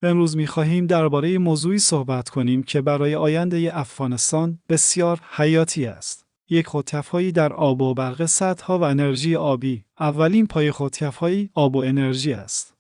امروز می‌خواهیم درباره موضوعی صحبت کنیم که برای آینده افغانستان بسیار حیاتی است. یک خودکفایی در آب و برق سدها و انرژی آبی. اولین پایه خودکفایی آب و انرژی است.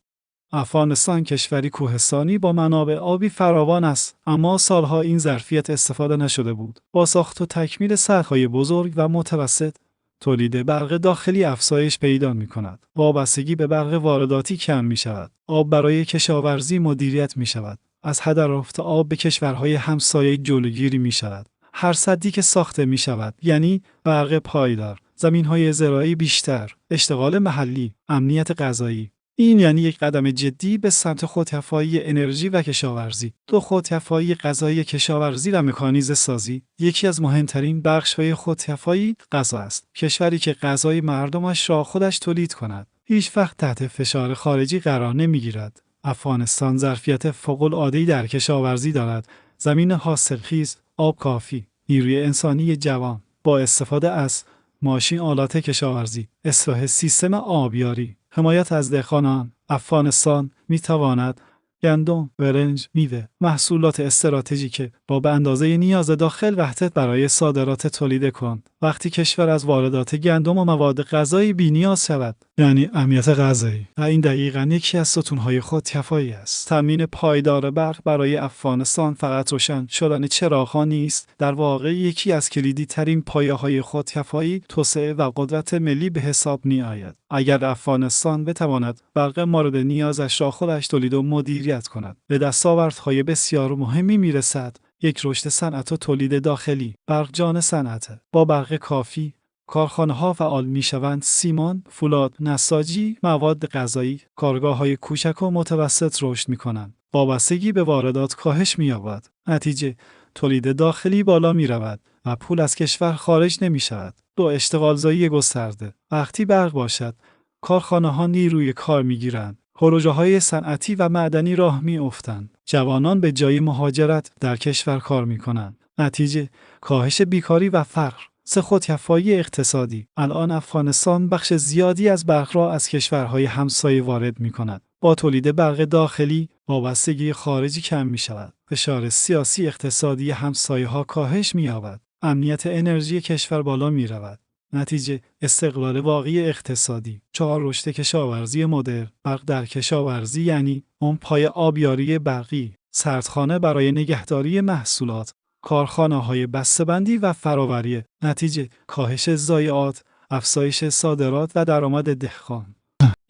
افغانستان کشوری کوهستانی با منابع آبی فراوان است، اما سالها این ظرفیت استفاده نشده بود. با ساخت و تکمیل سدهای بزرگ و متوسط، تولید برق داخلی افزایش پیدا می‌کند. وابستگی به برق وارداتی کم می‌شود. آب برای کشاورزی مدیریت می‌شود. از هدر رفت آب به کشورهای همسایه جلوگیری می‌شود. هر سدی که ساخته می‌شود، یعنی برق پایدار، زمین‌های زراعی بیشتر، اشتغال محلی، امنیت غذایی. این یعنی یک قدم جدی به سمت خودکفایی انرژی و کشاورزی. دو خودکفایی غذایی کشاورزی و مکانیزه سازی. یکی از مهمترین بخش‌های خودکفایی غذا است. کشوری که غذای مردمش را خودش تولید کند، هیچ وقت تحت فشار خارجی قرار نمی‌گیرد. افغانستان ظرفیت فوق‌العاده‌ای در کشاورزی دارد. زمین حاصلخیز، آب کافی، نیروی انسانی جوان با استفاده از ماشین آلات کشاورزی، اصلاح سیستم آبیاری، حمایت از دهقانان. افغانستان می‌تواند گندم، برنج، میوه، محصولات استراتژیک با به اندازه نیاز داخل وحدت برای صادرات تولید کند. وقتی کشور از واردات گندم و مواد غذایی بی‌نیاز شود، یعنی امنیت غذایی، و این دقیقاً یکی از ستون‌های خودکفایی است. تامین پایدار برق برای افغانستان فقط روشن شدن چراغ‌ها نیست، در واقع یکی از کلیدی ترین پایه‌های خودکفایی، توسعه و قدرت ملی به حساب می‌آید. اگر افغانستان بتواند برق مورد نیازش را خودش تولید و مدیریت کند، به دستاوردهای بسیار مهمی میرسد. یک رشد صنعت و تولید داخلی. برق جان صنعت. با برق کافی کارخانه‌ها فعال می‌شوند. سیمان، فولاد، نساجی، مواد غذایی، کارگاه‌های کوچک و متوسط رشد می‌کنند. وابستگی به واردات کاهش می‌یابد. نتیجه تولید داخلی بالا می‌رود و پول از کشور خارج نمی‌شود. دو اشتغالزایی گسترده. وقتی برق باشد، کارخانه‌ها نیروی کار می‌گیرند. پروژه‌های صنعتی و معدنی راه می‌افتند. جوانان به جای مهاجرت در کشور کار می‌کنند. نتیجه کاهش بیکاری و فقر. سه خودکفایی اقتصادی. الان افغانستان بخش زیادی از برق را از کشورهای همسایه وارد می‌کند. با تولید برق داخلی، وابستگی خارجی کم می‌شود. فشار سیاسی اقتصادی همسایه‌ها کاهش می‌یابد. امنیت انرژی کشور بالا می‌رود. نتیجه استقلال واقعی اقتصادی. 4 رشد کشاورزی مدرن. برق در کشاورزی یعنی اون پای آبیاری برقی، سردخانه برای نگهداری محصولات، کارخانه‌های بسته‌بندی و فراوری. نتیجه کاهش ضایعات، افزایش صادرات و درآمد دهقان.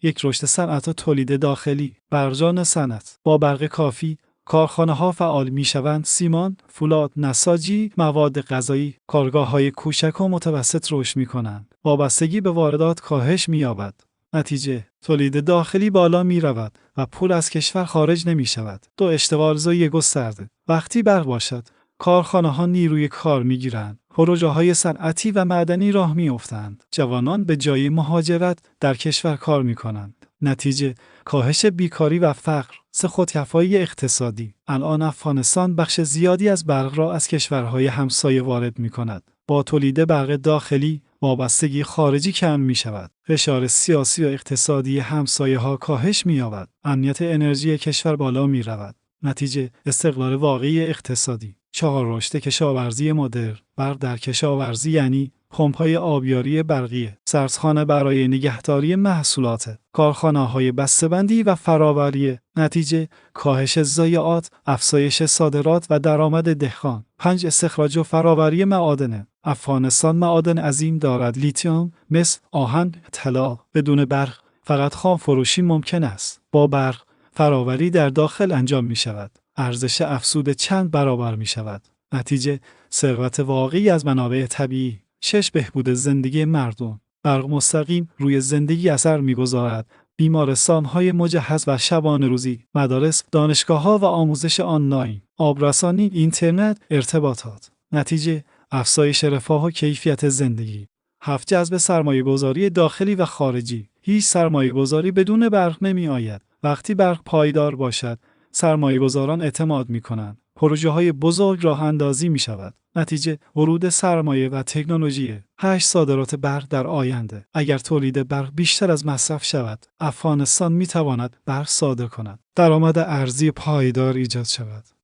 یک رشد صنعت و تولید داخلی. برجان صنعت. با برق کافی کارخانه‌ها فعال می‌شوند. سیمان، فولاد، نساجی، مواد غذایی، کارگاه‌های کوچک و متوسط رشد می‌کنند. وابستگی به واردات کاهش می‌یابد. نتیجه تولید داخلی بالا می‌رود و پول از کشور خارج نمی‌شود. دو اشتغالزایی گسترده. وقتی برق باشد، کارخانه‌ها نیروی کار می‌گیرند. پروژه‌های صنعتی و معدنی راه می‌افتند. جوانان به جای مهاجرت در کشور کار می‌کنند. نتیجه کاهش بیکاری و فقر. سه خودکفایی اقتصادی. الان افغانستان بخش زیادی از برق را از کشورهای همسایه وارد می‌کند. با تولید برق داخلی، وابستگی خارجی کم می‌شود. فشار سیاسی و اقتصادی همسایه‌ها کاهش می‌یابد. امنیت انرژی کشور بالا می‌رود. نتیجه استقلال واقعی اقتصادی. 4 رشد کشاورزی مدرن. برق در کشاورزی یعنی پمپ‌های آبیاری برقی، سردخانه برای نگهداری محصولات، کارخانه‌های بسته‌بندی و فراوری. نتیجه کاهش ضایعات، افزایش صادرات و درآمد دهقان. 5 استخراج و فراوری معادن. افغانستان معادن عظیم دارد. لیتیوم، مس، آهن، طلا. بدون برق فقط خام فروشی ممکن است. با برق فراوری در داخل انجام می شود. ارزش افزوده چند برابر می شود. نتیجه ثروت واقعی از منابع طبیعی. 6 بهبود زندگی مردم. برق مستقیم روی زندگی اثر می‌گذارد. بیمارستان‌های مجهز و شبانه روزی، مدارس، دانشگاه‌ها و آموزش آنلاین، آبرسانی، اینترنت، ارتباطات. نتیجه افزایش رفاه و کیفیت زندگی. 7 جذب سرمایه‌گذاری داخلی و خارجی. هیچ سرمایه‌گذاری بدون برق نمی‌آید. وقتی برق پایدار باشد، سرمایه‌گذاران اعتماد می‌کنند. پروژه‌های بزرگ راه اندازی می شود. نتیجه ورود سرمایه و تکنولوژی. 8 صادرات برق در آینده. اگر تولید برق بیشتر از مصرف شود، افغانستان می تواند برق صادر کند. درآمد ارزی پایدار ایجاد شود.